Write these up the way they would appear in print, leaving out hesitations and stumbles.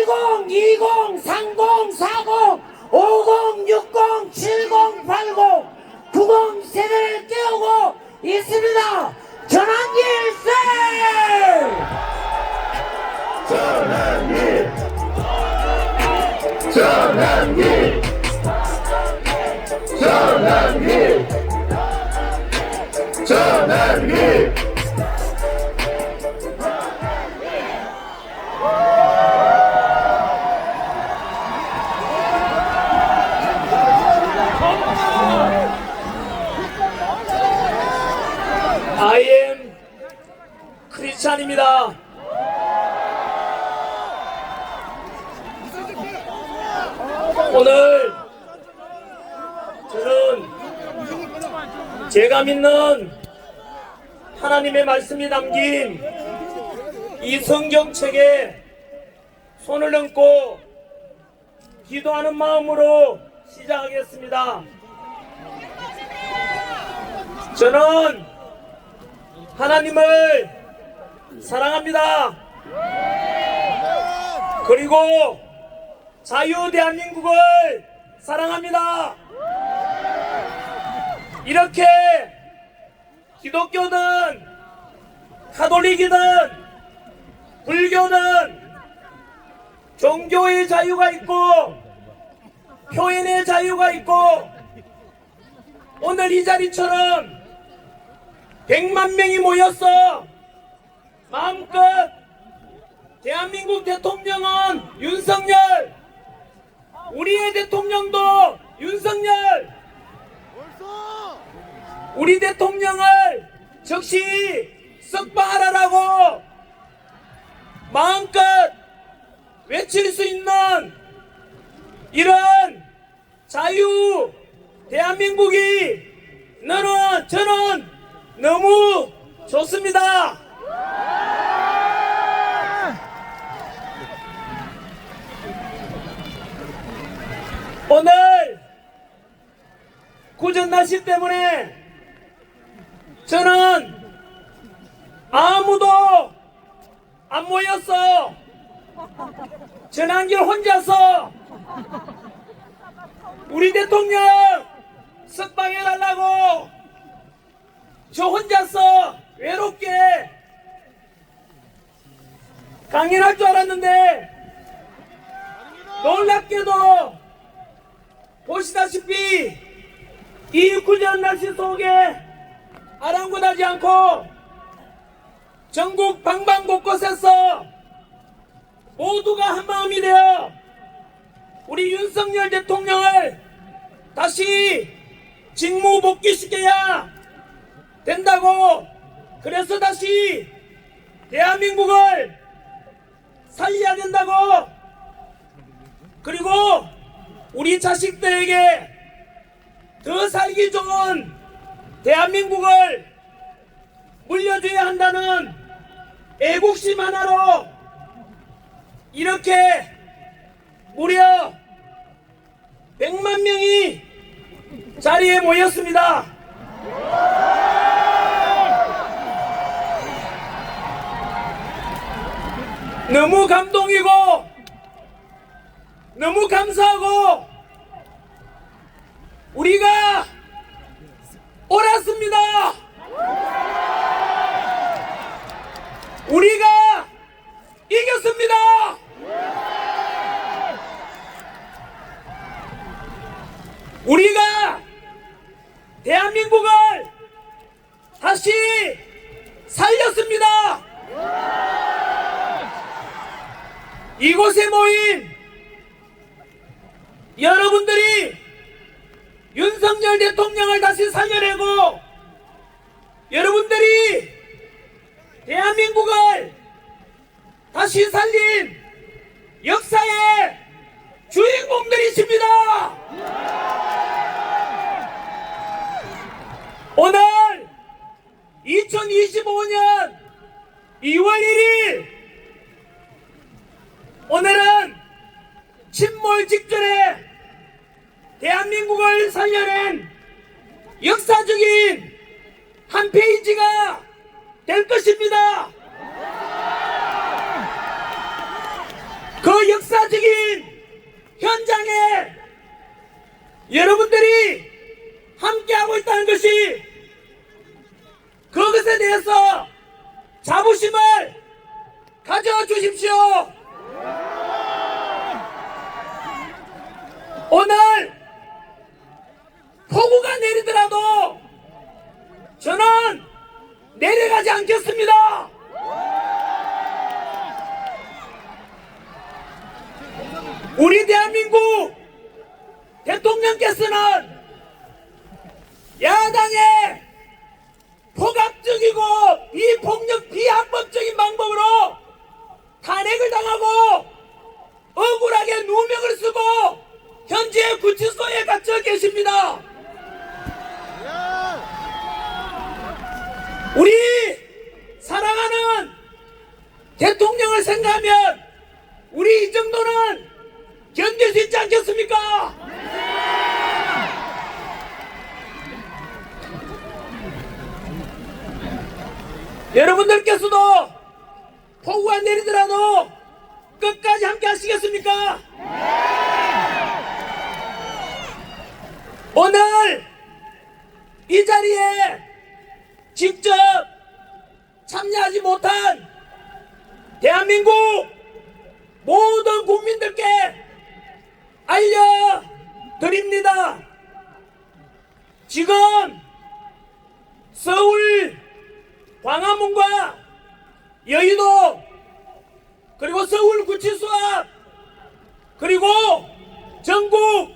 10, 20, 30, 40, 50, 60, 70, 80, 90 세대를 깨우고 있습니다. 전환기 일세! 전환기 전환기 전환기 전환기 I am 크리스찬입니다. 오늘 저는 제가 믿는 하나님의 말씀이 담긴 이 성경책에 손을 얹고 기도하는 마음으로 시작하겠습니다. 저는 하나님을 사랑합니다. 그리고 자유 대한민국을 사랑합니다. 이렇게 기독교든 가톨릭이든 불교든 종교의 자유가 있고 표현의 자유가 있고 오늘 이 자리처럼 100만 명이 모였어. 마음껏 대한민국 대통령은 윤석열, 우리의 대통령도 윤석열, 우리 대통령을 즉시 석방하라고 마음껏 외칠 수 있는 이런 자유 대한민국이 저는 너무 좋습니다. 오늘 구전 날씨 때문에 저는 아무도 안 모였어. 전한길 혼자서 우리 대통령 석방해달라고 저 혼자서 외롭게 강연할 줄 알았는데 놀랍게도 보시다시피 이 구전 날씨 속에 아랑곳하지 않고 전국 방방곳곳에서 모두가 한마음이 되어 우리 윤석열 대통령을 다시 직무 복귀시켜야 된다고, 그래서 다시 대한민국을 살려야 된다고, 그리고 우리 자식들에게 더 살기 좋은 대한민국을 물려줘야 한다는 애국심 하나로 이렇게 무려 100만 명이 자리에 모였습니다. 너무 감동이고 너무 감사하고 우리가 옳았습니다. 우리가 이겼습니다. 우리가 대한민국을 다시 살렸습니다. 이곳에 모인 여러분들이 윤석열 대통령을 다시 살려내고 여러분들이 대한민국을 다시 살린 역사의 주인공들이십니다. 오늘 2025년 2월 1일 오늘은 침몰 직전에 대한민국을 살려낸 역사적인 한 페이지가 될 것입니다. 그 역사적인 현장에 여러분들이 함께하고 있다는 것이, 그것에 대해서 자부심을 가져주십시오. 오늘 폭우가 내리더라도 저는 내려가지 않겠습니다. 우리 대한민국 대통령께서는 야당의 포갑적이고 비폭력 비합법적인 방법으로 탄핵을 당하고 억울하게 누명을 쓰고 현재 구치소에 갇혀 계십니다. 우리 사랑하는 대통령을 생각하면 우리 이 정도는 견딜 수 있지 않겠습니까? 여러분들께서도 폭우가 내리더라도 끝까지 함께 하시겠습니까? 오늘 이 자리에 직접 참여하지 못한 대한민국 모든 국민들께 알려드립니다. 지금 서울 광화문과 여의도 그리고 서울구치소 앞 그리고 전국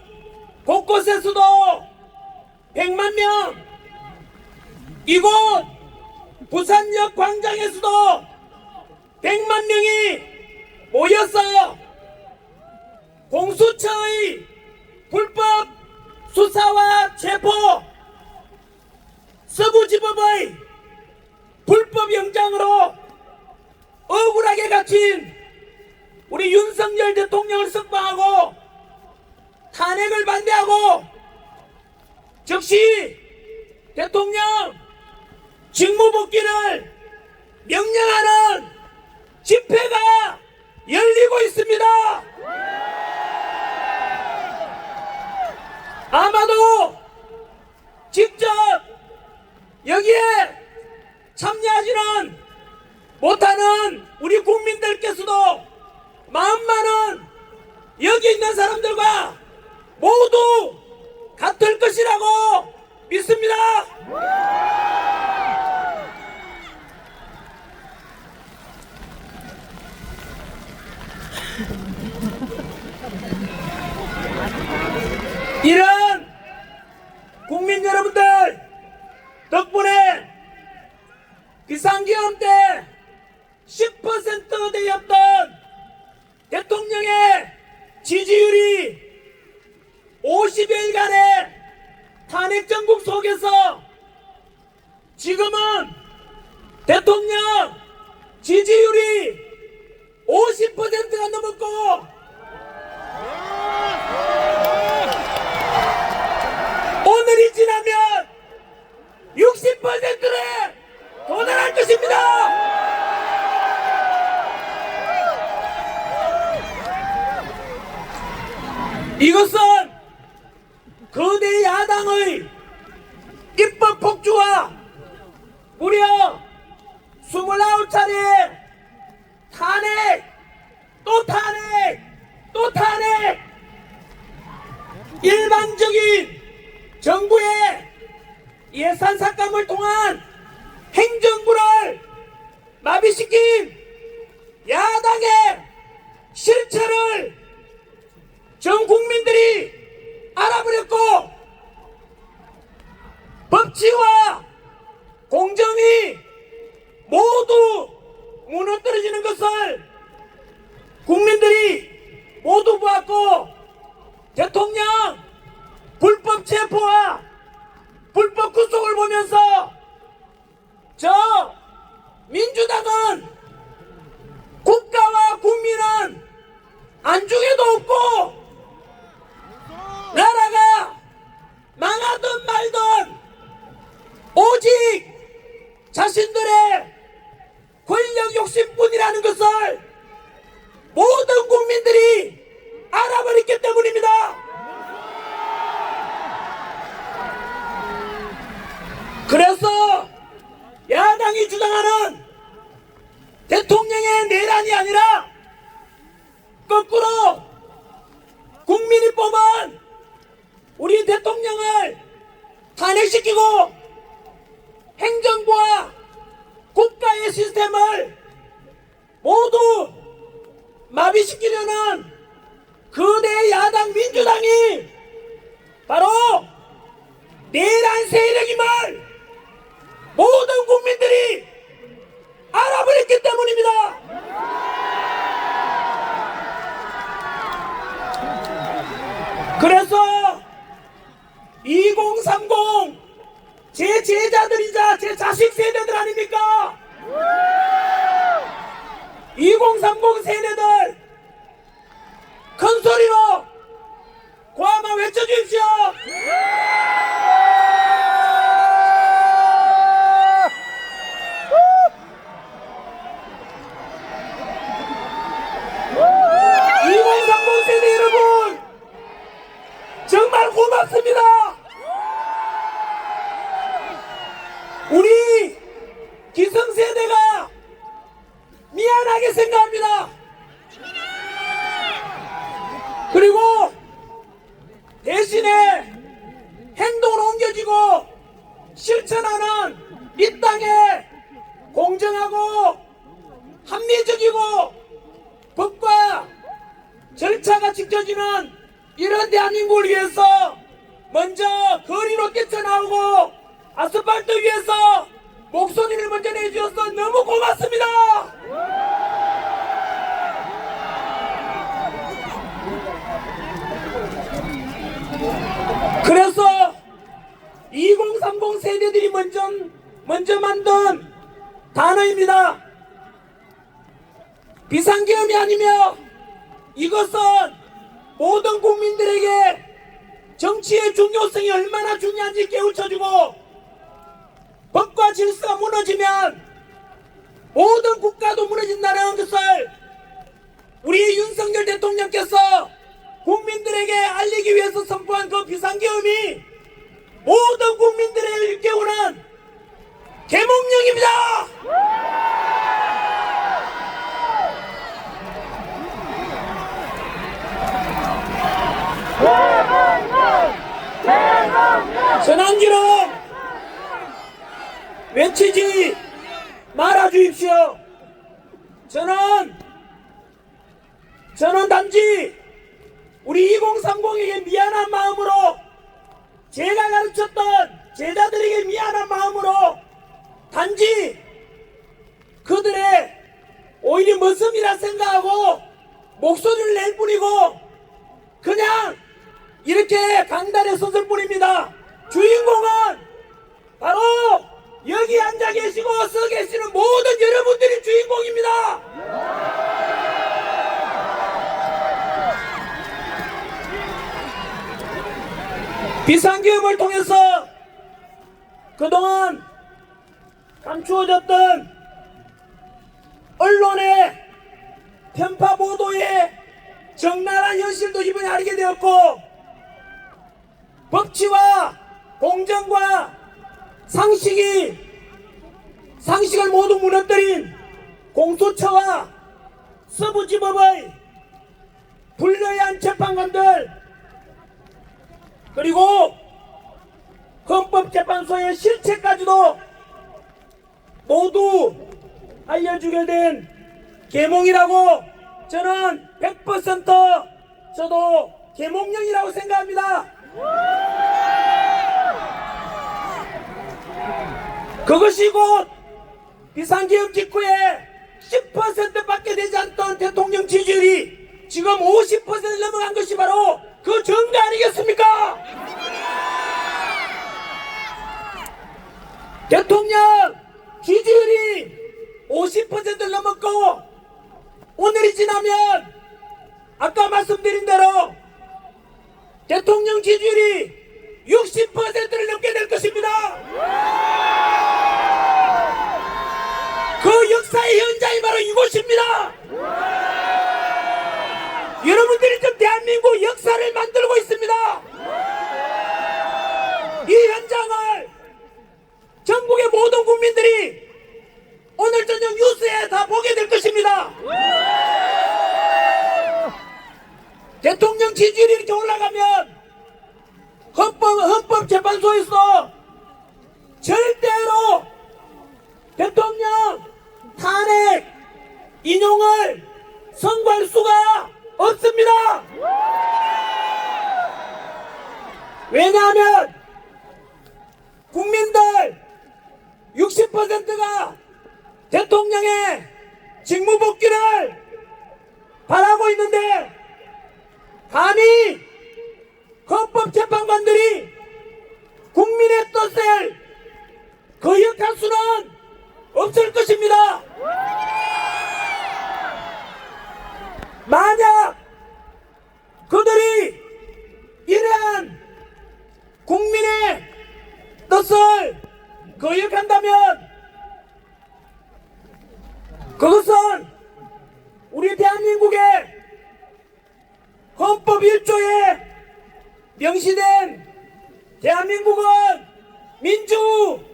곳곳에서도 100만 명, 이곳 부산역 광장에서도 100만 명이 모여서 공수처의 불법 수사와 체포, 서부지법의 불법 영장으로 억울하게 갇힌 우리 윤석열 대통령을 석방하고 탄핵을 반대하고 즉시 대통령 직무복귀를 명령하는 집회가 열리고 있습니다. 아마도 직접 여기에 참여하지는 못하는 우리 국민들께서도 마음만은 여기 있는 사람들과 모두 같을 것이라고 믿습니다. 이런 국민 여러분들 덕분에 비상계엄 때 10%대였던 대통령의 지지율이 50여일간의 탄핵 정국 속에서 지금은 대통령 지지율이 50%가 넘었고 오늘이 지나면 60%에 도달할 것입니다. 이것은 거대 야당의 입법 폭주와 무려 29차례 탄핵, 또 탄핵, 또 탄핵, 일반적인 정부의 예산 삭감을 통한 행정부를 마비시킨 야당의 실체를 전 국민들이 알아버렸고 법치와 공정이 모두 무너뜨려지는 것을 국민들이 모두 보았고 대통령 불법 체포와 불법 구속을 보면서 저 민주당은 국가와 국민은 안중에도 없고 나라가 망하든 말든 오직 자신들의 권력 욕심뿐이라는 것을 모든 국민들이 거꾸로 국민이 뽑은 우리 대통령을 탄핵시키고 행정부와 국가의 시스템을 모두 마비시키려는 거대 야당 민주당이 바로 내란 세력임을 모든 국민들이 알아버렸기 때문입니다. 그래서 2030 제 제자들이자 제 자식 세대들 아닙니까? 2030 세대들 큰 소리로 고함을 외쳐주십시오. 세대 여러분 정말 고맙습니다. 우리 기성세대가 미안하게 생각합니다. 그리고 대신에 행동으로 옮겨지고 실천하는 이 땅에 공정하고 합리적이고 법과 절차가 지켜지는 이런 대한민국을 위해서 먼저 거리로 뛰쳐나오고 아스팔트 위에서 목소리를 먼저 내주셔서 너무 고맙습니다. 그래서 2030 세대들이 먼저 만든 단어입니다. 비상계엄이 아니며 이것은 모든 국민들에게 정치의 중요성이 얼마나 중요한지 깨우쳐주고 법과 질서가 무너지면 모든 국가도 무너진다는 것을 우리 윤석열 대통령께서 국민들에게 알리기 위해서 선포한 그 비상계엄이 모든 국민들을 일깨우는 계몽령입니다. 전환기로 외치지 말아주십시오. 저는 단지 우리 2030에게 미안한 마음으로 제가 가르쳤던 제자들에게 미안한 마음으로 단지 그들의 오히려 머슴이라 생각하고 목소리를 낼 뿐이고 그냥 이렇게 강단에 섰을 뿐입니다. 주인공은 바로 여기 앉아 계시고 서 계시는 모든 여러분들이 주인공입니다. 비상계엄을 통해서 그동안 감추어졌던 언론의 편파 보도에 적나라한 현실도 이번에 알게 되었고 법치와 공정과 상식을 모두 무너뜨린 공수처와 서부지법의 불리한 재판관들 그리고 헌법재판소의 실체까지도 모두 알려주게 된 계몽이라고 저는 100% 저도 계몽령이라고 생각합니다. 그것이 곧 비상계엄 직후에 10%밖에 되지 않던 대통령 지지율이 지금 50%를 넘어간 것이 바로 그 증거 아니겠습니까? 대통령 지지율이 50%를 넘었고 오늘이 지나면 아까 말씀드린 대로 대통령 지지율이 60%를 넘게 될 것입니다. 그 역사의 현장이 바로 이곳입니다. 여러분들이 지금 대한민국 역사를 만들고 있습니다. 이 현장을 전국의 모든 국민들이 오늘 저녁 뉴스에 다 보게 될 것입니다. 대통령 지지율이 이렇게 올라가면 헌법재판소에서 절대로 대통령 탄핵 인용을 선고할 수가 없습니다. 왜냐하면 국민들 60%가 대통령의 직무복귀를 바라고 있는데 감히 헌법재판관들이 국민의 뜻을 거역할 수는 없을 것입니다. 만약 그들이 이러한 국민의 뜻을 거역한다면 그것은 우리 대한민국의 헌법 1조에 명시된 대한민국은 민주공화국이고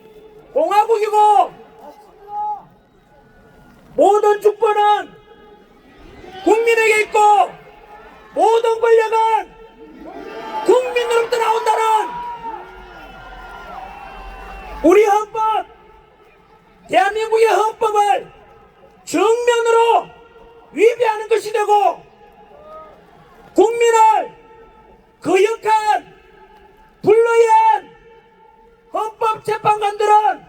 모든 주권은 국민에게 있고 모든 권력은 국민으로부터 나온다는 우리 헌법, 대한민국의 헌법을 정면으로 위배하는 것이 되고 국민을 거역한 불의한 헌법재판관들은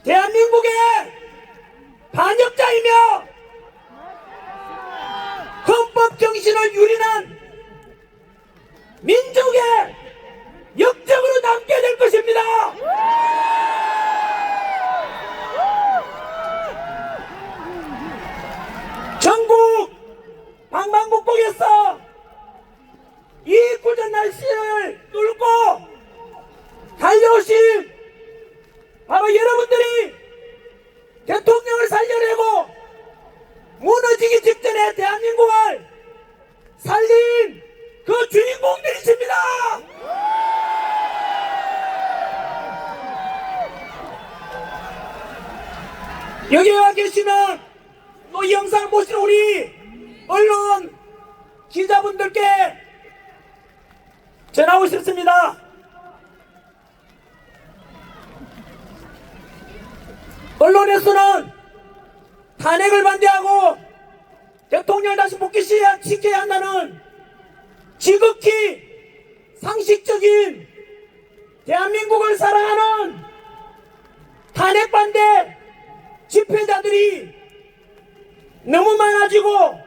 대한민국의 반역자이며 헌법 정신을 유린한 민족의 역적으로 남게 될 것입니다. 전국 방방곡곡에서 이 굳은 날씨를 뚫고 달려오신 바로 여러분들이 대통령을 살려내고 무너지기 직전에 대한민국을 살린 그 주인공들이십니다. 여기 와 계시는 또 이 영상을 보시는 우리 언론 기자분들께 전하고 싶습니다. 언론에서는 탄핵을 반대하고 대통령을 다시 복귀시켜야 한다는 지극히 상식적인 대한민국을 사랑하는 탄핵 반대 집회자들이 너무 많아지고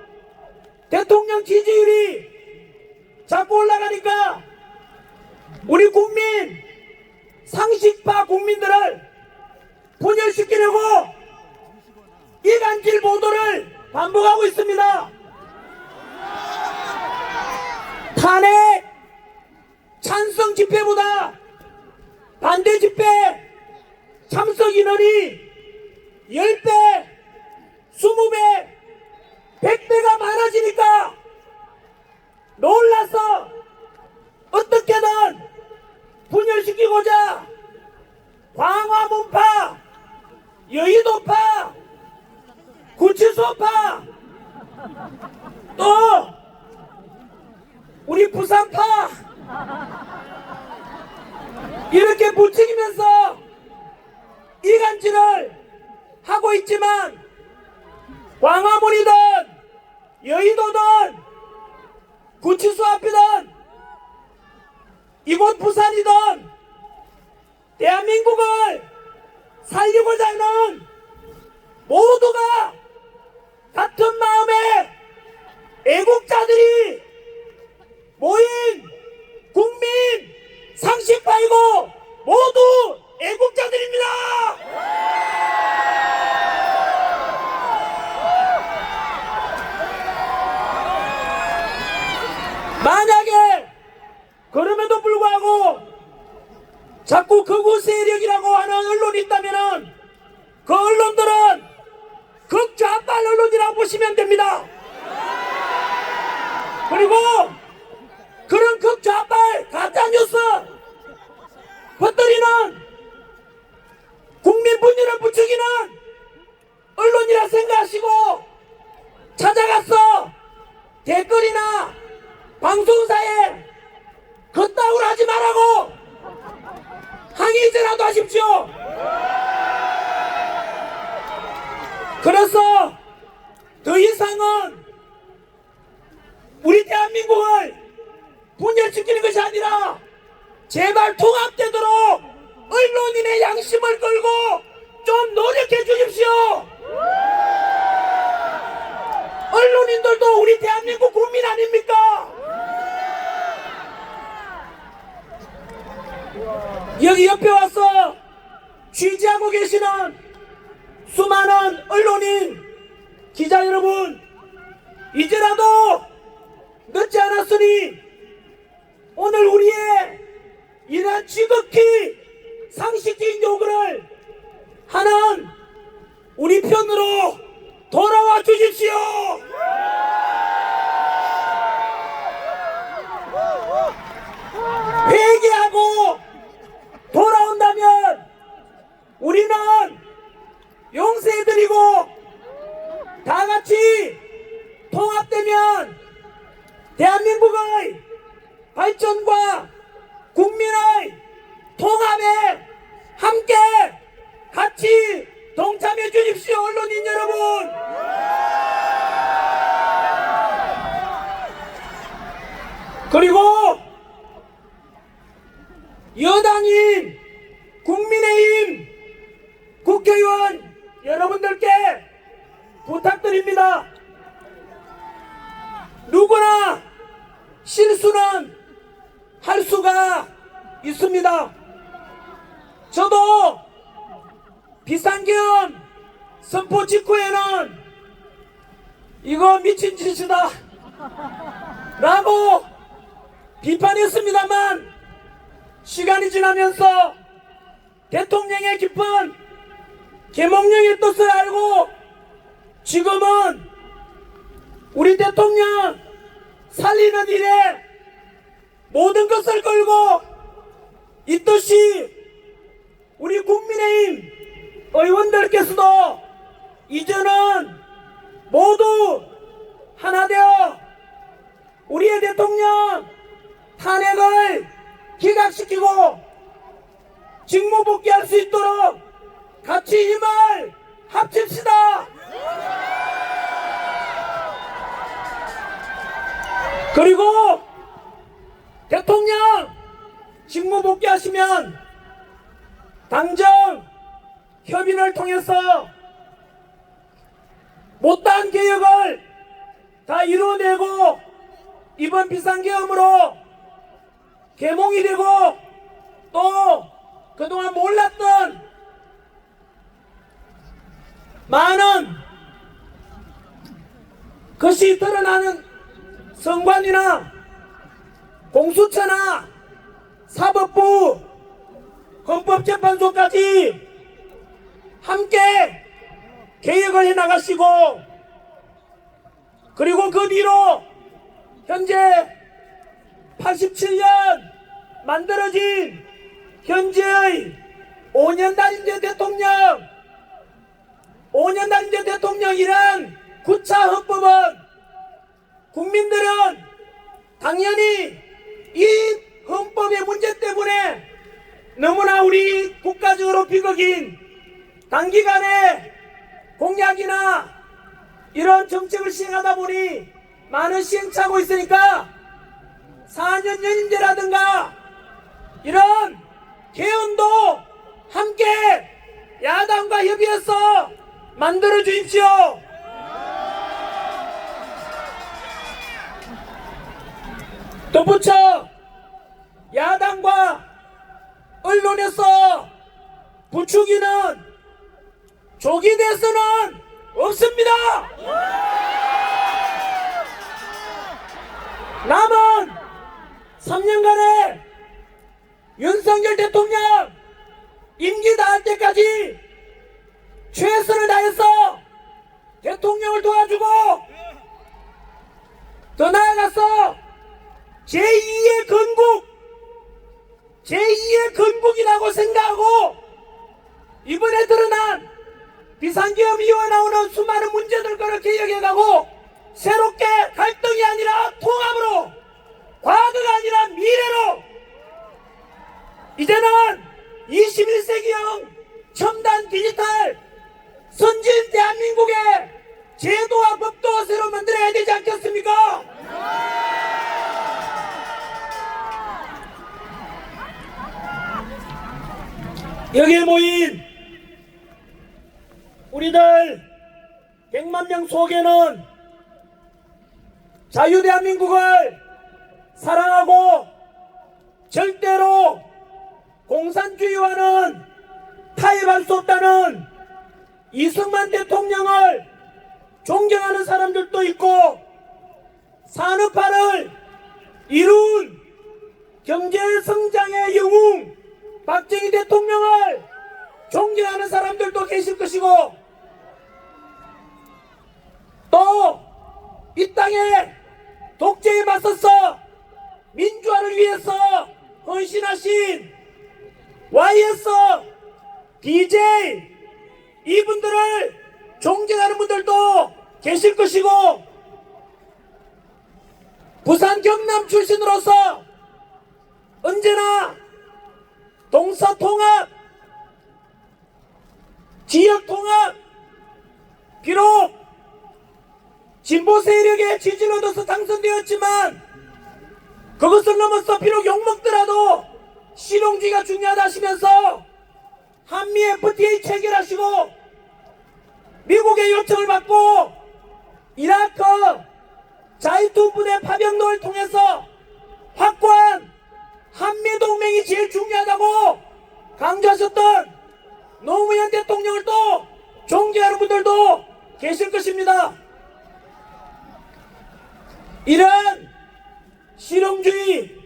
대통령 지지율이 자꾸 올라가니까 우리 국민 상식파 국민들을 분열시키려고 이간질 보도를 반복하고 있습니다. 탄핵 찬성 집회보다 반대 집회 참석 인원이 10배, 20배, 100배가 많아지니까 놀라서 어떻게든 분열시키고자 광화문파, 여의도파, 구치소파, 또 우리 부산파 이렇게 부추기면서 이간질을 하고 있지만 광화문이든 여의도든 구치소 앞이든 이곳 부산이든 대한민국을 살리고자 하는 모두가 같은 마음의 애국자들이 모인 국민 상식파이고 모두 애국자들입니다. 만약에 그럼에도 불구하고 자꾸 극우 세력이라고 하는 언론이 있다면은 그 언론들은 극좌빨 언론이라고 보시면 됩니다. 그리고 그런 극좌빨 가짜뉴스 퍼뜨리는 국민 분열을 부추기는 언론이라 생각하시고 찾아가서 댓글이나 방송사에 그따구로 하지 말라고 항의제라도 하십시오. 그래서 더 이상은 우리 대한민국을 분열시키는 것이 아니라 제발 통합되도록 언론인의 양심을 걸고 좀 노력해 주십시오. 언론인들도 우리 대한민국 국민 아닙니까? 여기 옆에 와서 취재하고 계시는 수많은 언론인 기자 여러분, 이제라도 늦지 않았으니 오늘 우리의 이러한 지극히 상식적인 요구를 하는 우리 편으로 돌아와 주십시오. 회개하고 돌아온다면 우리는 용서해드리고 다 같이 통합되면 대한민국의 발전과 국민의 통합에 함께 같이 동참해 주십시오. 언론인 여러분, 그리고 여당인 국민의힘 국회의원 여러분들께 부탁드립니다. 누구나 실수는 할 수가 있습니다. 저도 비상계엄 선포 직후에는 이거 미친 짓이다 라고 비판했습니다만, 시간이 지나면서 대통령의 깊은 계몽령의 뜻을 알고 지금은 우리 대통령 살리는 일에 모든 것을 걸고 이 뜻이 우리 국민의힘 의원들께서도 이제는 모두 하나 되어 우리의 대통령 탄핵을 기각시키고 직무 복귀할 수 있도록 같이 힘을 합칩시다. 그리고 대통령 직무 복귀하시면 당정 협의를 통해서 못다한 개혁을 다 이루어내고 이번 비상계엄으로 계몽이 되고 또 그동안 몰랐던 많은 것이 드러나는 선관위나 공수처나 사법부, 헌법재판소까지 함께 개혁을 해나가시고, 그리고 그 뒤로 현재 87년 만들어진 현재의 5년 단임제 대통령이란 9차 헌법은 국민들은 당연히 이 헌법의 문제 때문에 너무나 우리 국가적으로 비극인 단기간에 공약이나 이런 정책을 시행하다 보니 많은 시행착오가 있으니까 4년 연임제라든가 이런 개헌도 함께 야당과 협의해서 만들어 주십시오. 덧붙여 야당과 언론에서 부추기는 조기 대선은 없습니다. 남은 3년간의 윤석열 대통령 임기 다할 때까지 최선을 다해서 대통령을 도와주고 더 나아가서 제2의 건국이라고 생각하고 이번에 드러난 비상계엄 이후에 나오는 수많은 문제들 걸 개혁해가고 새롭게 갈등이 아니라 이제는 21세기형 첨단 디지털 선진 대한민국의 제도와 법도 새로 만들어야 되지 않겠습니까? 여기에 모인 우리들 100만 명 속에는 자유대한민국을 사랑하고 절대로 공산주의와는 타협할 수 없다는 이승만 대통령을 존경하는 사람들도 있고, 산업화를 이룬 경제성장의 영웅 박정희 대통령을 존경하는 사람들도 계실 것이고, 또 이 땅에 독재에 맞서서 민주화를 위해서 헌신하신 YS, DJ 이분들을 존경하는 분들도 계실 것이고, 부산 경남 출신으로서 언제나 동서통합, 지역통합, 비록 진보 세력의 지지를 얻어서 당선되었지만 그것을 넘어서 비록 욕먹더라도 실용주의가 중요하다 하시면서 한미 FTA 체결하시고 미국의 요청을 받고 이라크 자이툰 부대 파병론을 통해서 확고한 한미동맹이 제일 중요하다고 강조하셨던 노무현 대통령을 또 존경하는 분들도 계실 것입니다. 이런 실용주의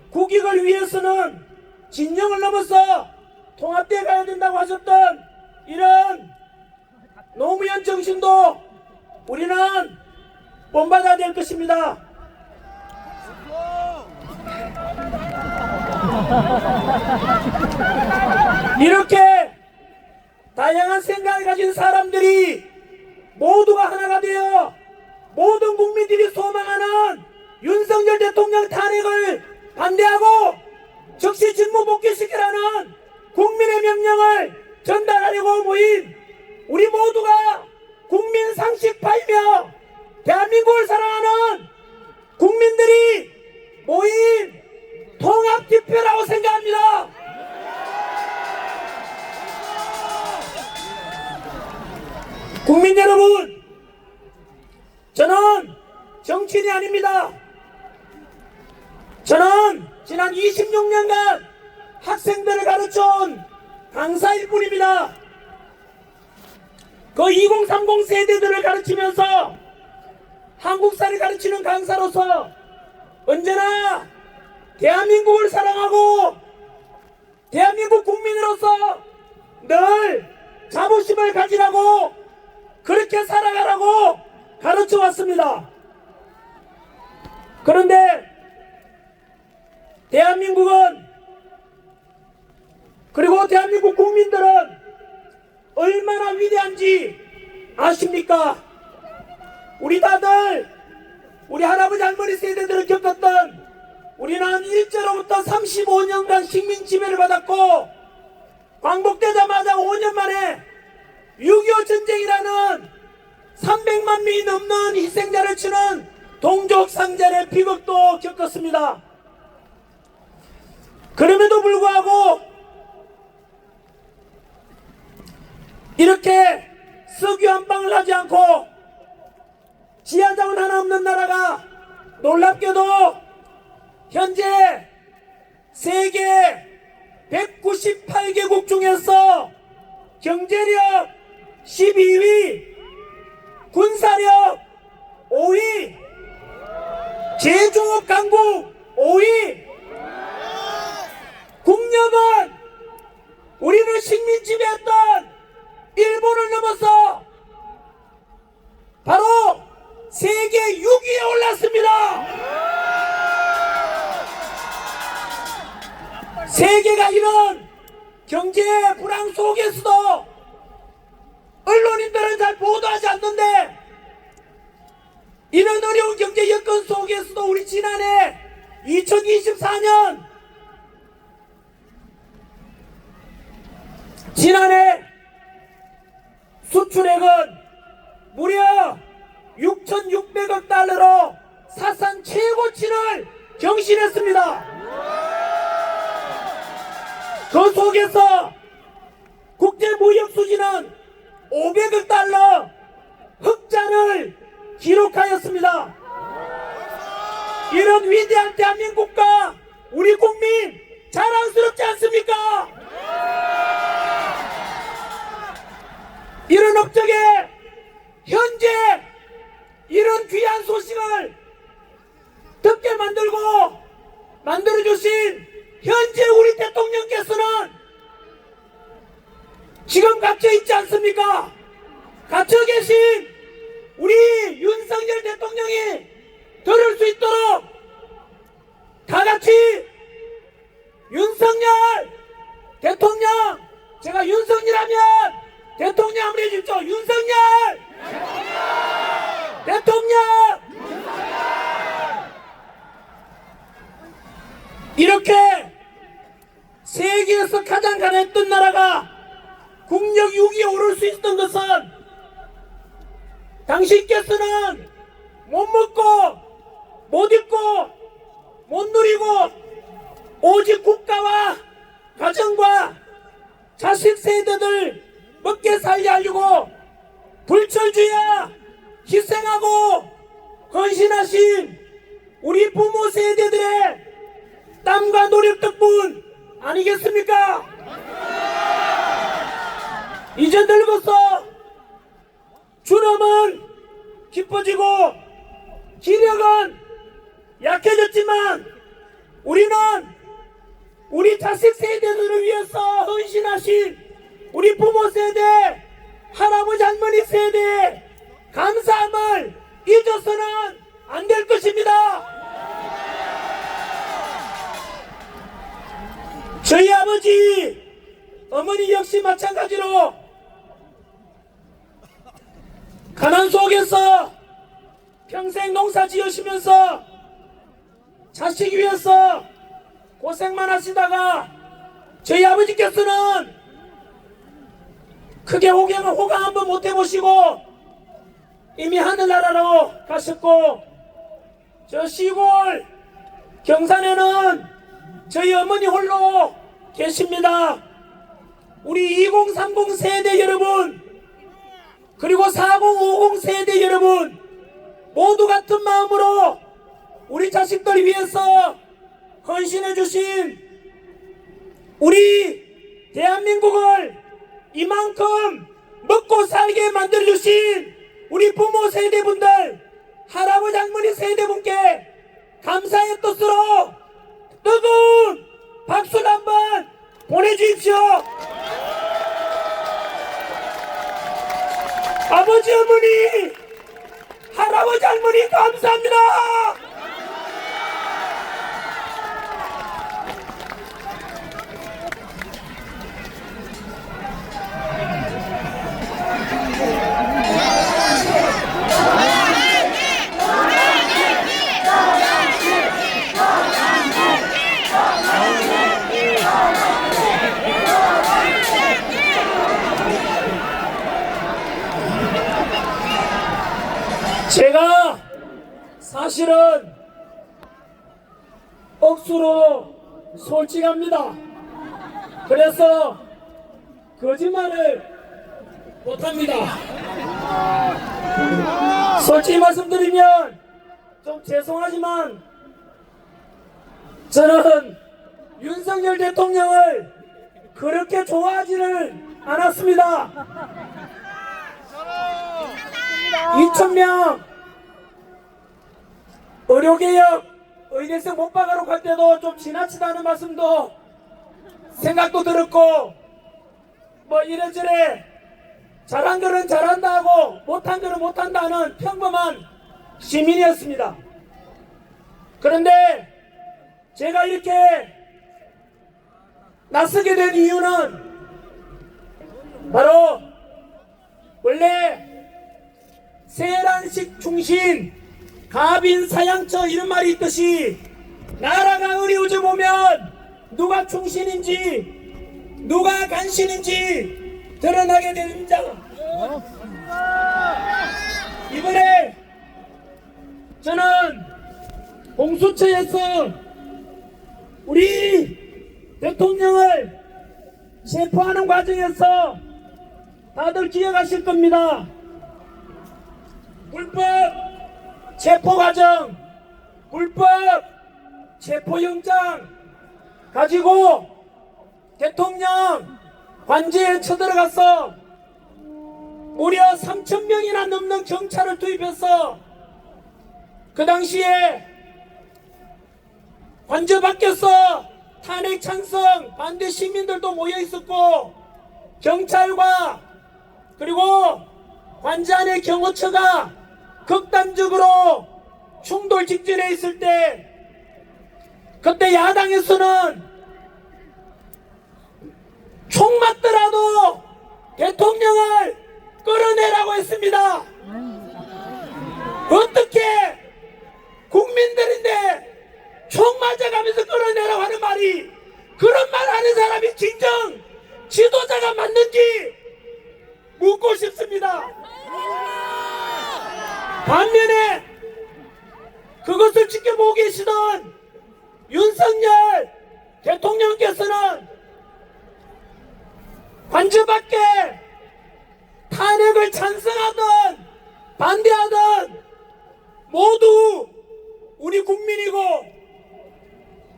국익을 위해서는 진영을 넘어서 통합되어 가야 된다고 하셨던 이런 노무현 정신도 우리는 본받아야 될 것입니다. 이렇게 다양한 생각을 가진 사람들이 모두가 하나가 되어 모든 국민들이 소망하는 윤석열 대통령 탄핵을 반대하고 즉시 직무 복귀시키라는 국민의 명령을 전달하려고 모인 우리 모두가 국민 상식파이며 대한민국을 사랑하는 국민들이 모인 통합투표라고 생각합니다. 국민 여러분, 저는 정치인이 아닙니다. 저는 지난 26년간 학생들을 가르쳐온 강사일 뿐입니다. 그 2030 세대들을 가르치면서 한국사를 가르치는 강사로서 언제나 대한민국을 사랑하고 대한민국 국민으로서 늘 자부심을 가지라고 그렇게 살아가라고 가르쳐 왔습니다. 그런데 대한민국은, 그리고 대한민국 국민들은 얼마나 위대한지 아십니까? 우리 다들 우리 할아버지 할머니 세대들을 겪었던, 우리는 일제로부터 35년간 식민 지배를 받았고 광복되자마자 5년 만에 6.25 전쟁이라는 300만 명이 넘는 희생자를 치는 동족상잔의 비극도 겪었습니다. 그럼에도 불구하고 이렇게 석유 한 방울 하지 않고 지하자원 하나 없는 나라가 놀랍게도 현재 세계 198개국 중에서 경제력 12위, 군사력 5위, 제조업 강국 5위, 국력은 우리를 식민 지배했던 일본을 넘어서 바로 세계 6위에 올랐습니다. 세계가 이런 경제 불황 속에서도 언론인들은 잘 보도하지 않는데, 이런 어려운 경제 여건 속에서도 우리 지난해 2024년 지난해 수출액은 무려 6,600억 달러로 사상 최고치를 경신했습니다. 그 속에서 국제무역수지는 500억 달러 흑자를 기록하였습니다. 이런 위대한 대한민국과 우리 국민 자랑스럽지 않습니까? 이런 업적에 현재 이런 귀한 소식을 듣게 만들어주신 현재 우리 대통령께서는 지금 갇혀있지 않습니까? 갇혀 계신 우리 윤석열 대통령이 들을 수 있도록 다 같이 윤석열 대통령, 제가 윤석열하면 대통령 한번 해주십시오. 윤석열 대통령 이렇게 세계에서 가장 가난했던 나라가 국력 6위에 오를 수 있었던 것은 당신께서는 못 먹고 못 입고 못 누리고 오직 국가와 가정과 자식 세대들 먹게 살게 하려고 불철주야 희생하고 헌신하신 우리 부모 세대들의 땀과 노력 덕분 아니겠습니까? 이제 늙어서 주름은 깊어지고 기력은 약해졌지만 우리는 우리 자식 세대들을 위해서 헌신하신 우리 부모 세대, 할아버지 할머니 세대의 감사함을 잊어서는 안 될 것입니다. 저희 아버지, 어머니 역시 마찬가지로 가난 속에서 평생 농사 지으시면서 자식 위해서 고생만 하시다가 저희 아버지께서는 크게 호강 한번 못 해보시고 이미 하늘나라로 가셨고 저 시골 경산에는 저희 어머니 홀로 계십니다. 우리 2030 세대 여러분 그리고 4050 세대 여러분 모두 같은 마음으로 우리 자식들 위해서 헌신해 주신 우리 대한민국을 이만큼 먹고 살게 만들어 주신 우리 부모 세대분들, 할아버지 할머니 세대분께 감사의 뜻으로 뜨거운 박수를 한번 보내주십시오. 아버지 어머니 할아버지 할머니 감사합니다. 제가 사실은 억수로 솔직합니다. 그래서 거짓말을 못합니다. 솔직히 말씀드리면 좀 죄송하지만 저는 윤석열 대통령을 그렇게 좋아하지를 않았습니다. 2,000명 의료개혁 의대생 못 박아로 갈 때도 좀 지나치다는 말씀도 생각도 들었고 뭐 이래저래 잘한 거는 잘한다 하고 못한 거는 못한다 하는 평범한 시민이었습니다. 그런데 제가 이렇게 나서게 된 이유는 바로 원래 세란식 충신 가빈 사양처 이런 말이 있듯이 나라가 어려워져 보면 누가 충신인지 누가 간신인지 드러나게 됩니다. 이번에 저는 공수처에서 우리 대통령을 체포하는 과정에서 다들 기억하실 겁니다. 불법 체포 과정, 불법 체포영장 가지고 대통령 관저에 쳐들어가서 무려 3,000명이나 넘는 경찰을 투입해서 그 당시에 관저 밖에서 탄핵 찬성 반대 시민들도 모여 있었고 경찰과 그리고 관저 안의 경호처가 극단적으로 충돌 직전에 있을 때 그때 야당에서는 총 맞더라도 대통령을 끌어내라고 했습니다. 어떻게 국민들인데 총 맞아가면서 끌어내라고 하는 말이 그런 말 하는 사람이 진정 지도자가 맞는지 묻고 싶습니다. 반면에 그것을 지켜보고 계시던 윤석열 대통령께서는 관저 밖에 탄핵을 찬성하든 반대하든 모두 우리 국민이고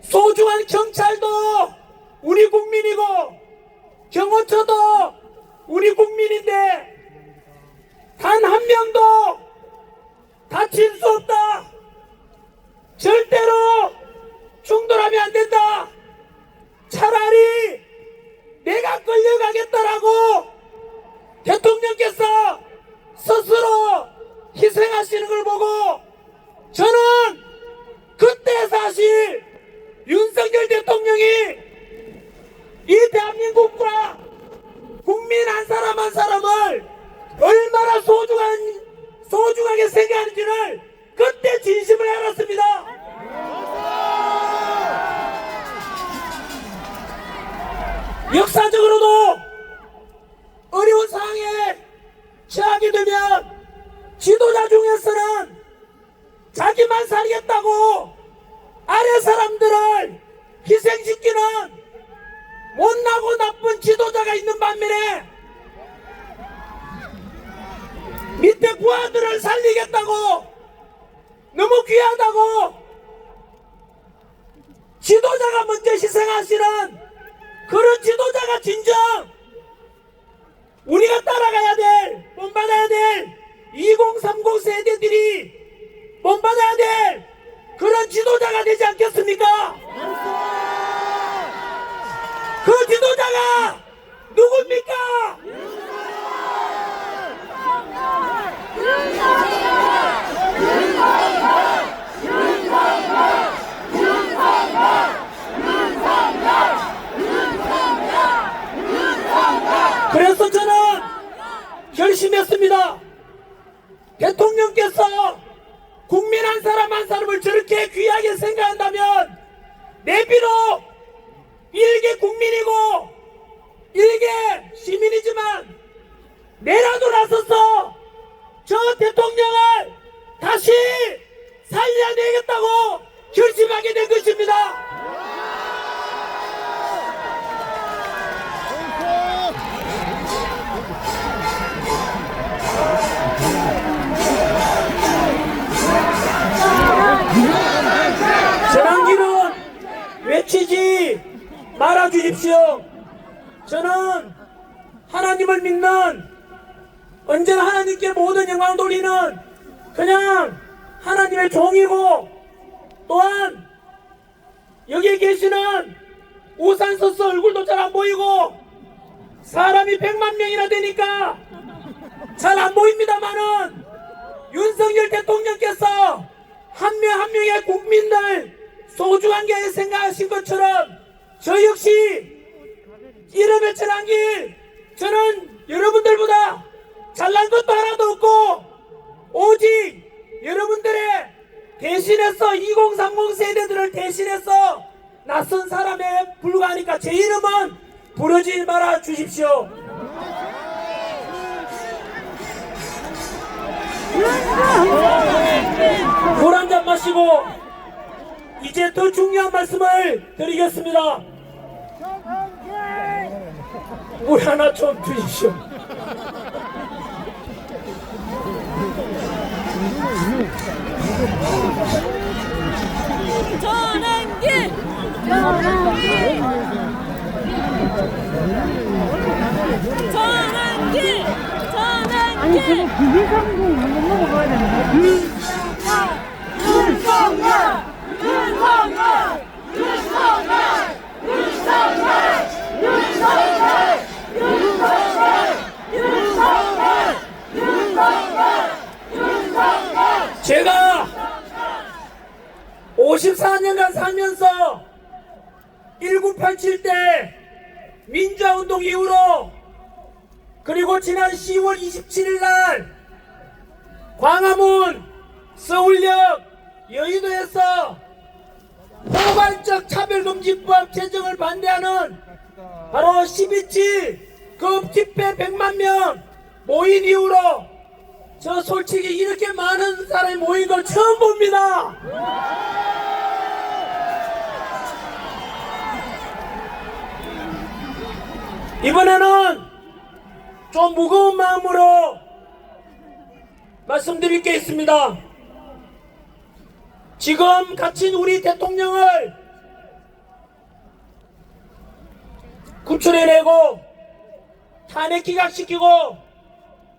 소중한 경찰도 우리 국민이고 경호처도 우리 국민인데 단 한 명도 다칠 수 없다. 절대로 충돌하면 안 된다. 차라리 내가 끌려가겠다라고 대통령께서 스스로 희생하시는 걸 보고 저는 그때 사실 윤석열 대통령이 이 대한민국과 국민 한 사람 한 사람을 얼마나 소중하게 생각하는지를 그때 진심을 알았습니다. 역사적으로도 어려운 상황에 처하게 되면 지도자 중에서는 자기만 살겠다고 아래 사람들을 희생시키는 못나고 나쁜 지도자가 있는 반면에 밑에 부하들을 살리겠다고 너무 귀하다고 지도자가 먼저 희생하시는 그런 지도자가 진정 우리가 따라가야 될, 본받아야 될 2030 세대들이 본받아야 될 그런 지도자가 되지 않겠습니까? 그 지도자가 누굽니까? 그래서 저는 결심했습니다. 대통령께서 국민 한 사람 한 사람을 저렇게 귀하게 생각한다면 내비로 일개 국민이고 일개 시민이지만 내라도 나서서 저 대통령을 다시 살려내겠다고 결심하게 된 것입니다. 전환기는 외치지 말아주십시오. 저는 하나님을 믿는 언제나 하나님께 모든 영광을 돌리는 그냥 하나님의 종이고 또한 여기에 계시는 우산서스 얼굴도 잘 안 보이고 사람이 100만 명이나 되니까 잘 안 보입니다만은 윤석열 대통령께서 한 명 한 명의 국민들 소중한 게 생각하신 것처럼 저 역시 이름의 전환길 저는 여러분들보다 잘난 것도 하나도 없고 오직 여러분들의 대신해서 2030 세대들을 대신해서 낯선 사람에 불과하니까 제 이름은 부르지 말아 주십시오. 물 한 잔 마시고 이제 더 중요한 말씀을 드리겠습니다. 물 하나 좀 주십시오. 전환길! 전환길! 아니 저거 전환길! 비비상궁 한번 먹어봐야 되는데. 윤석열! 윤석열! 윤석열! 윤석열! 윤석열! 윤석열! 윤석열! 윤석열! 제가 54년간 살면서 1987 때 민주화운동 이후로 그리고 지난 10월 27일 날 광화문, 서울역, 여의도에서 포괄적 차별금지법 제정을 반대하는 바로 12.7 급 집회 100만 명 모인 이후로 저 솔직히 이렇게 많은 사람이 모인 걸 처음 봅니다. 이번에는 좀 무거운 마음으로 말씀드릴 게 있습니다. 지금 갇힌 우리 대통령을 구출해내고 탄핵 기각시키고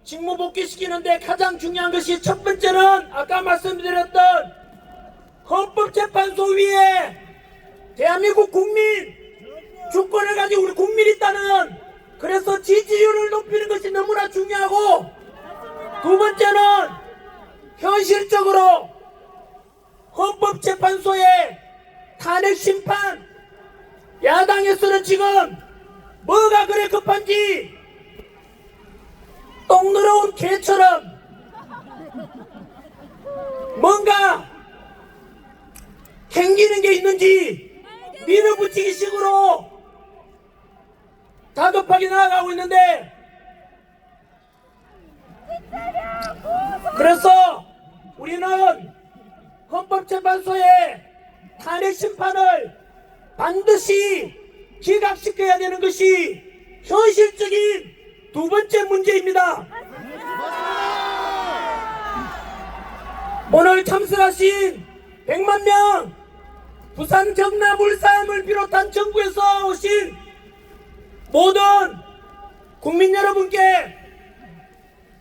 직무 복귀시키는데 가장 중요한 것이 첫 번째는 아까 말씀드렸던 헌법재판소 위에 대한민국 국민 주권을 가지고 우리 국민이 있다는 그래서 지지율을 높이는 것이 너무나 중요하고 두 번째는 현실적으로 헌법재판소의 탄핵 심판 야당에서는 지금 뭐가 그래 급한지 똥 늘어온 개처럼 뭔가 캥기는 게 있는지 밀어붙이기 식으로 다급하게 나아가고 있는데 그래서 우리는 헌법재판소의 탄핵 심판을 반드시 기각시켜야 되는 것이 현실적인 두 번째 문제입니다. 오늘 참석하신 100만 명 부산, 경남, 울산을 비롯한 전국에서 오신 모든 국민 여러분께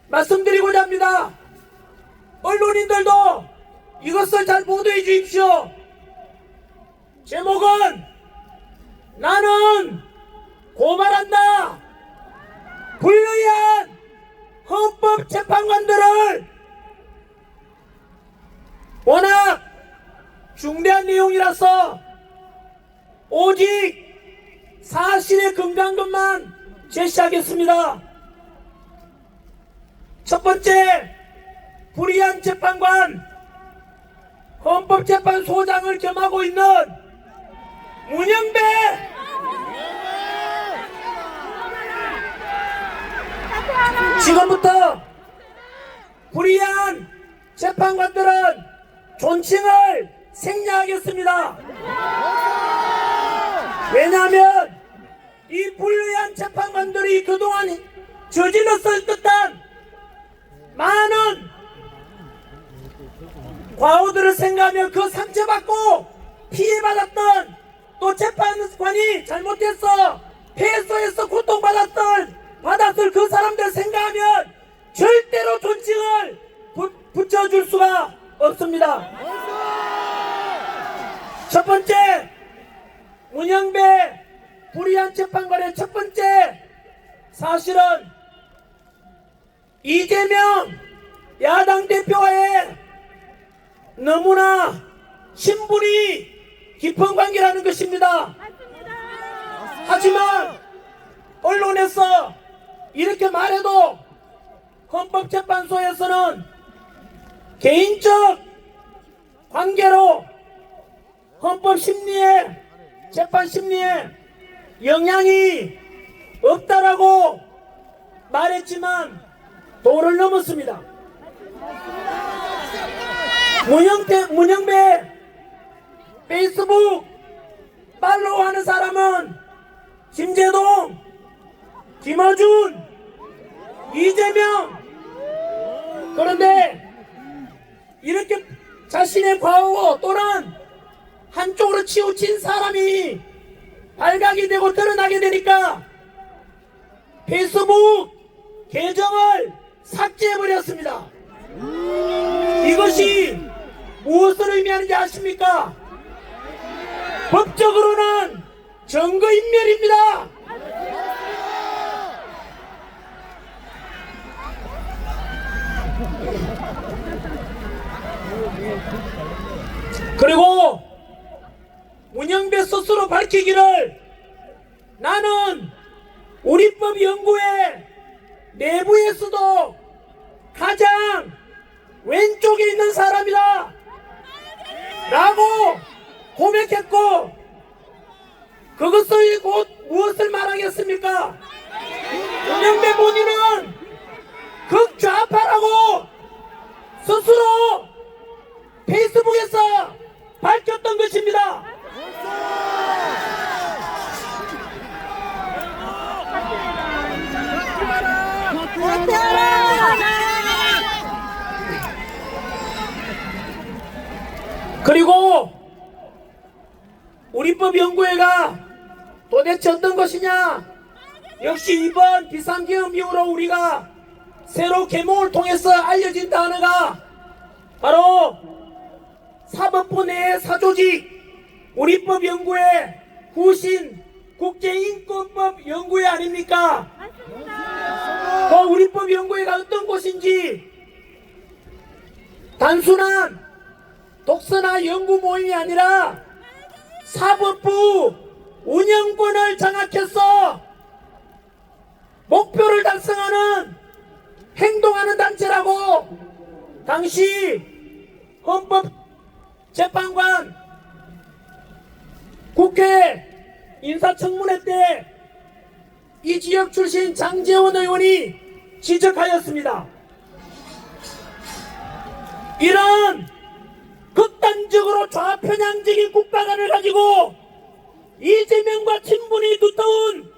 말씀드리고자 합니다. 언론인들도 이것을 잘 보도해 주십시오. 제목은 나는 고발한다. 불리한 헌법재판관들을 워낙 중대한 내용이라서 오직 사실에 근거한 것만 제시하겠습니다. 첫 번째, 불의한 재판관 헌법재판소장을 겸하고 있는 문영배 지금부터 불의한 재판관들은 존칭을 생략하겠습니다. 왜냐하면 이 불의한 재판관들이 그동안 저질렀을 듯한 많은 과오들을 생각하며 그 상처받고 피해받았던 또 재판관이 잘못해서 패소해서 고통받았을 그 사람들 생각하면 절대로 존칭을 붙여줄 수가 없습니다. 첫 번째, 문영배 불의한 재판관의 첫 번째 사실은 이재명 야당 대표와의 너무나 친분이 깊은 관계라는 것입니다. 하지만 언론에서 이렇게 말해도 헌법재판소에서는 개인적 관계로 헌법심리에 재판심리에 영향이 없다라고 말했지만 도를 넘었습니다. 문영배 페이스북 팔로우 하는 사람은 김재동, 김어준, 이재명. 그런데 이렇게 자신의 과오 또는 한쪽으로 치우친 사람이 발각이 되고 드러나게 되니까 페이스북 계정을 삭제해버렸습니다. 이것이 무엇을 의미하는지 아십니까? 법적으로는 증거인멸입니다. 그리고 문영배 스스로 밝히기를 나는 우리법 연구회 내부에서도 가장 왼쪽에 있는 사람이다 라고 고백했고, 그것이 곧 무엇을 말하겠습니까? 문영배 본인은 극좌파라고 스스로 페이스북에서 밝혔던 것입니다. 그리고 우리법 연구회가 도대체 어떤 것이냐? 역시 이번 비상계엄 이후로 우리가 새로 계몽을 통해서 알려진 단어가 바로 사법부 내 사조직 우리법 연구회 후신 국제인권법 연구회 아닙니까? 그 우리법 연구회가 어떤 곳인지 단순한 독서나 연구 모임이 아니라 사법부 운영권을 장악해서 목표를 달성하는 행동하는 단체라고 당시 헌법재판관 국회 인사청문회 때 이 지역 출신 장제원 의원이 지적하였습니다. 이런 극단적으로 좌편향적인 국가관을 가지고 이재명과 친분이 두터운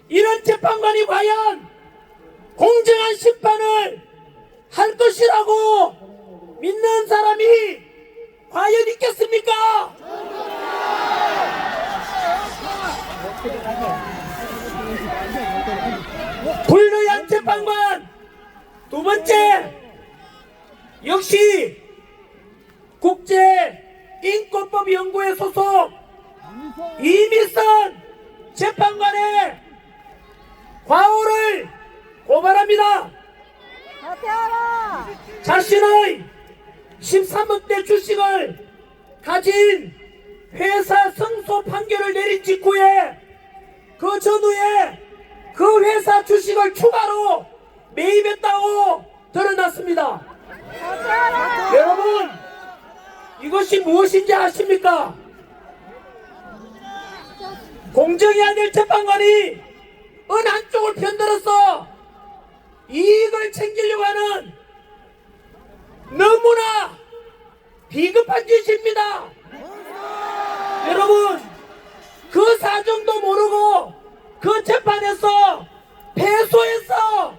이런 재판관이 과연 공정한 심판을 할 것이라고 믿는 사람이 과연 있겠습니까? 불의한 재판관. 두 번째, 역시 국제인권법 연구회 소속 이미선 재판관의 과오를 고발합니다. 자신의 13억대 주식을 가진 회사 승소 판결을 내린 직후에 그 전후에 그 회사 주식을 추가로 매입했다고 드러났습니다. 여러분, 이것이 무엇인지 아십니까? 공정해야 될 재판관이 어느 한쪽을 편들어서 이익을 챙기려고 하는 너무나 비겁한 짓입니다. 여러분, 그 사정도 모르고 그 재판에서 패소해서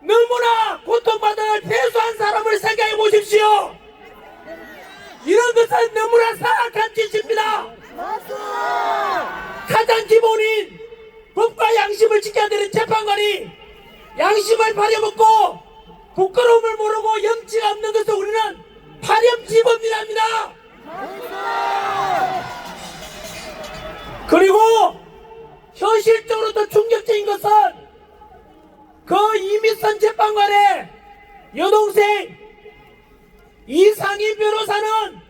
너무나 고통받을 패소한 사람을 생각해 보십시오. 이런 것은 너무나 사악한 짓입니다. 가장 기본인 법과 양심을 지켜야 되는 재판관이 양심을 파려먹고 부끄러움을 모르고 염치가 없는 것을 우리는 파렴치범이랍니다. 그리고 현실적으로 더 충격적인 것은 그 이미선 재판관의 여동생 이상희 변호사는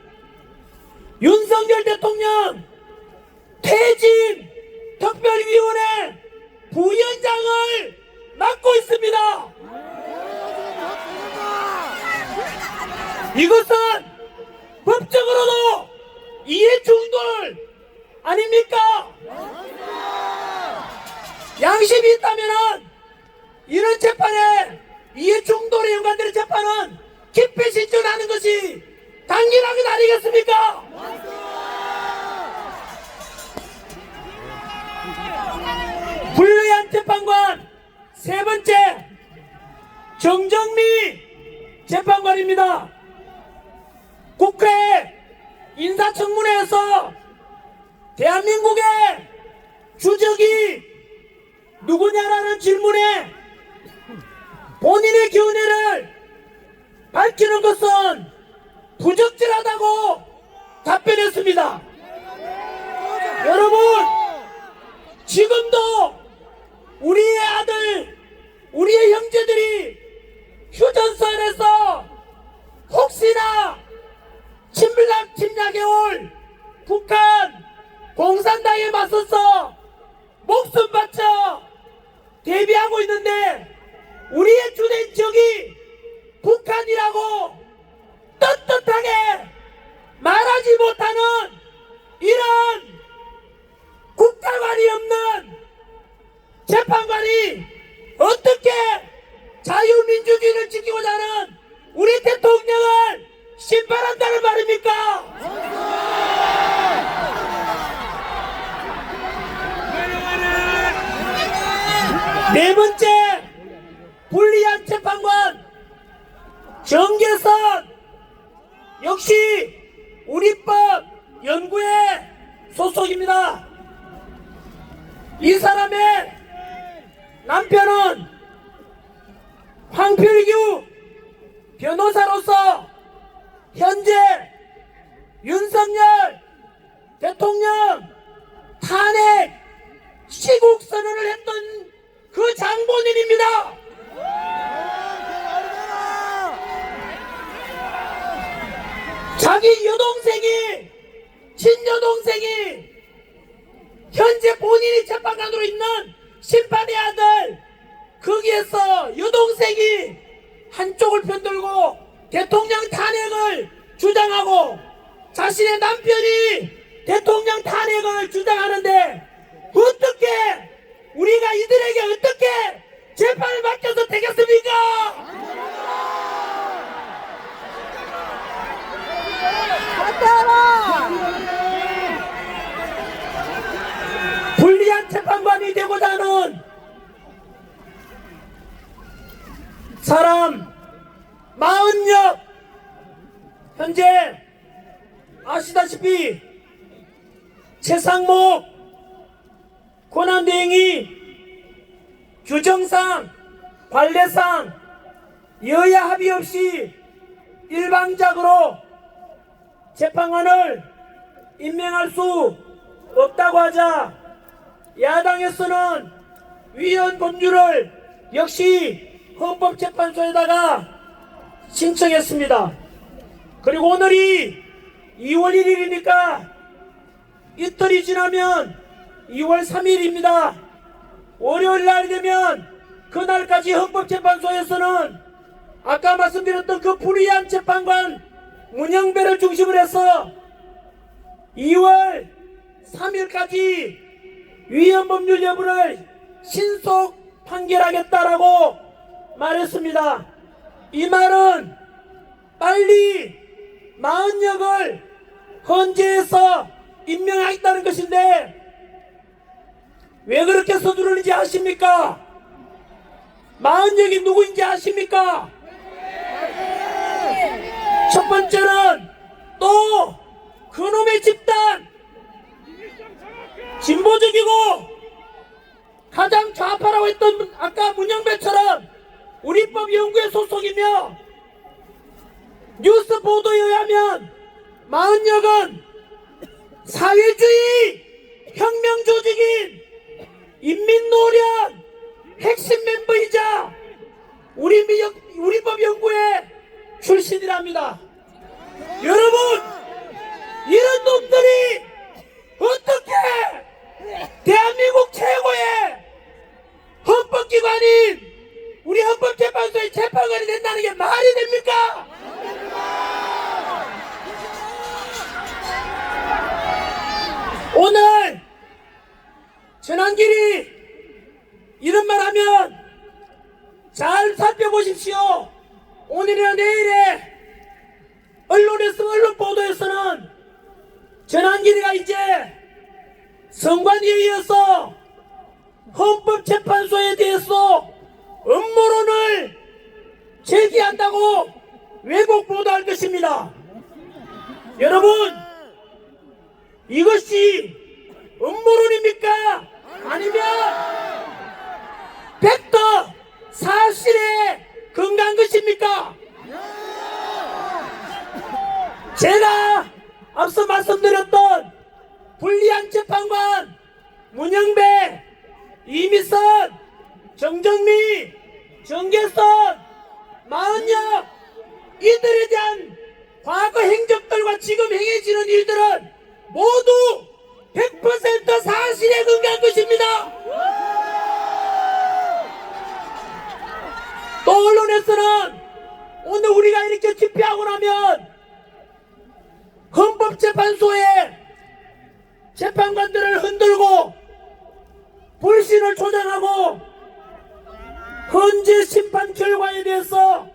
윤석열 대통령 퇴진 특별위원회 부위원장을 맡고 있습니다. 이것은 법적으로도 이해충돌 아닙니까? 양심이 있다면은 이런 재판에 이해 충돌에 연관되는 재판은 기피 신청하는 것이 당연한 것 아니겠습니까? 불리한 재판관 세 번째 정정미 재판관입니다. 국회 인사청문회에서 대한민국의 주적이 누구냐라는 질문에 본인의 견해를 밝히는 것은 부적절하다고 답변했습니다. 여러분, 지금도 우리의 아들, 우리의 형제들이 휴전선에서 혹시나 침략해 올 북한 공산당에 맞서서 목숨 바쳐 대비하고 있는데 우리의 주된 적이 북한이라고 떳떳하게 말하지 못하는 이런 국가관이 없는 재판관이 어떻게 자유민주주의를 지키고자 하는 우리 대통령을 심판한다는 말입니까? 네 번째 불리한 재판관 정계선 역시 우리법 연구회 소속입니다. 이 사람의 남편은 황필규 변호사로서 현재 윤석열 대통령 탄핵 시국 선언을 했던 그 장본인입니다. 자기 여동생이 친여동생이 현재 본인이 재판관으로 있는 심판의 아들 거기에서 여동생이 한쪽을 편들고 대통령 탄핵을 주장하고 자신의 남편이 대통령 탄핵을 주장하는데 어떻게 우리가 이들에게 어떻게 재판을 맡겨서 되겠습니까? 불리한 재판관이 되고자 하는 사람 40여 현재 아시다시피 최상목 권한대행이 규정상 관례상 여야 합의 없이 일방적으로 재판관을 임명할 수 없다고 하자 야당에서는 위헌 법률을 역시 헌법재판소에다가 신청했습니다. 그리고 오늘이 2월 1일이니까 이틀이 지나면 2월 3일입니다. 월요일 날 되면 그날까지 헌법재판소에서는 아까 말씀드렸던 그 불의한 재판관 문영배를 중심으로 해서 2월 3일까지 위헌 법률 여부를 신속 판결하겠다라고 말했습니다. 이 말은 빨리 마흔역을 헌재에서 임명하겠다는 것인데 왜 그렇게 서두르는지 아십니까? 마흔역이 누구인지 아십니까? 첫 번째는 또 그놈의 집단 진보적이고 가장 좌파라고 했던 아까 문영배처럼 우리법 연구회 소속이며 뉴스 보도에 의하면 마흔역은 사회주의 혁명 조직인 인민노련 핵심 멤버이자 우리법 연구회 출신이랍니다. 여러분, 이런 놈들이 어떻게 대한민국 최고의 헌법기관인 우리 헌법재판소의 재판관이 된다는 게 말이 됩니까? 오늘 전한길이 보십시오. 오늘이나 내일에 언론 보도에서는 전환길이가 이제 선관위에 의해서 헌법재판소에 대해서 음모론을 제기한다고 왜곡 보도할 것입니다. 여러분, 이것이 음모론입니까? 아니면 팩트 사실에 근거한 것입니까? 제가 앞서 말씀드렸던 불리한 재판관 문영배, 이미선, 정정미, 정계선, 마은혁 이들에 대한 과거 행적들과 지금 행해지는 일들은 모두 100% 사실에 근거한 것입니다. 또 언론에서는 오늘 우리가 이렇게 집회하고 나면 헌법재판소에 재판관들을 흔들고 불신을 조장하고 헌재 심판 결과에 대해서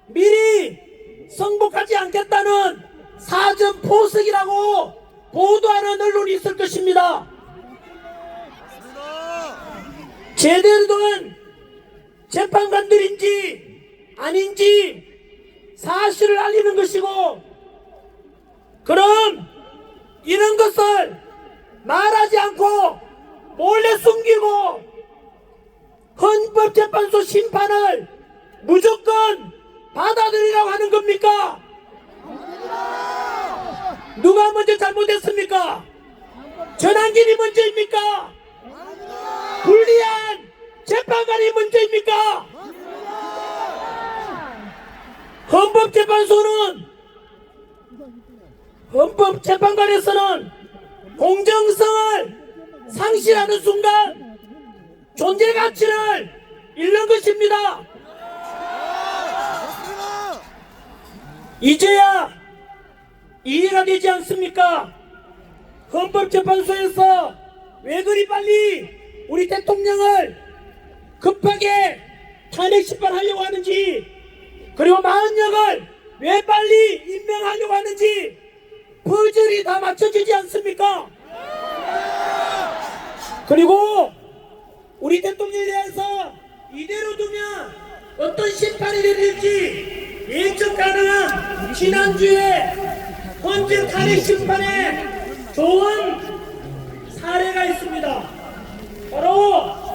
미리 승복하지 않겠다는 사전 포석이라고 보도하는 언론이 있을 것입니다. 제대로 된 재판관들인지 아닌지 사실을 알리는 것이고, 그럼 이런 것을 말하지 않고 몰래 숨기고 헌법재판소 심판을 무조건 받아들이라고 하는 겁니까? 누가 먼저 잘못했습니까? 전환길이 먼저입니까? 불리한 재판관이 먼저입니까? 헌법재판관에서는 공정성을 상실하는 순간 존재 가치를 잃는 것입니다. 이제야 이해가 되지 않습니까? 헌법재판소에서 왜 그리 빨리 우리 대통령을 급하게 탄핵 심판하려고 하는지, 그리고 마흔역을 왜 빨리 임명하려고 하는지 퍼즐이 다 맞춰지지 않습니까? 그리고 우리 대통령에 대해서 이대로 두면 어떤 심판이 될지 예측 가능한 지난주에 헌재 탄핵 심판에 좋은 사례가 있습니다. 바로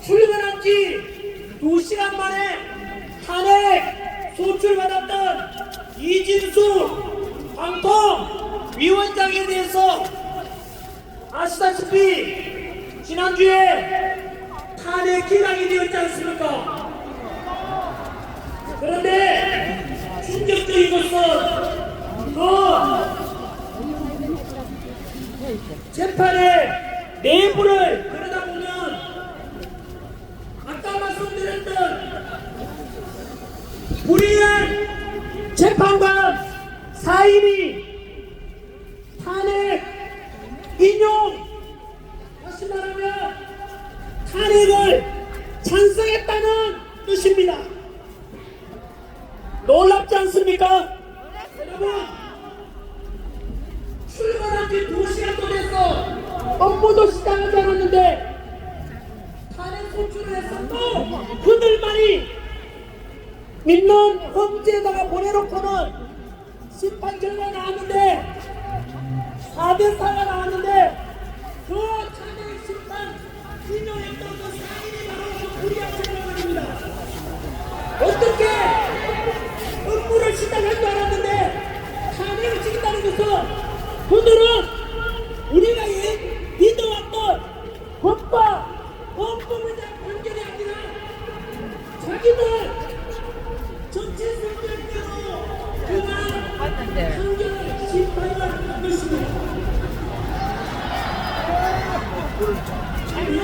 출근한 지 2시간 만에 탄핵 소출받았던 이진수 방통위원장에 대해서 아시다시피 지난주에 탄핵 기각이 되었지 않습니까? 그런데 충격적인 것은 재판의 내부를 들여다보면 아까 말씀드렸던 불의한 재판관 4인이 탄핵 인용, 다시 말하면 탄핵을 찬성했다는 뜻입니다. 놀랍지 않습니까? 여러분, 출근한 지 2시간도 됐어. 업무도 시작하지 않았는데 탄핵 소추를 해서 또 그들만이 믿는 헌재에다가 보내놓고는 심판 결과 나왔는데 4대4가 나왔는데 그 탄핵 심판 인용했던 그 사인이 바로 그 불의한 재판관입니다. 어떻게 업무를 시작한 줄 알았는데 탄핵을 지킨다는 것은 그들은 우리가 믿어왔던 법과 헌법에 대한 판결이 아니라 자기들 정치 성격대로 그만 판결을 심판한 것입니다. 아니면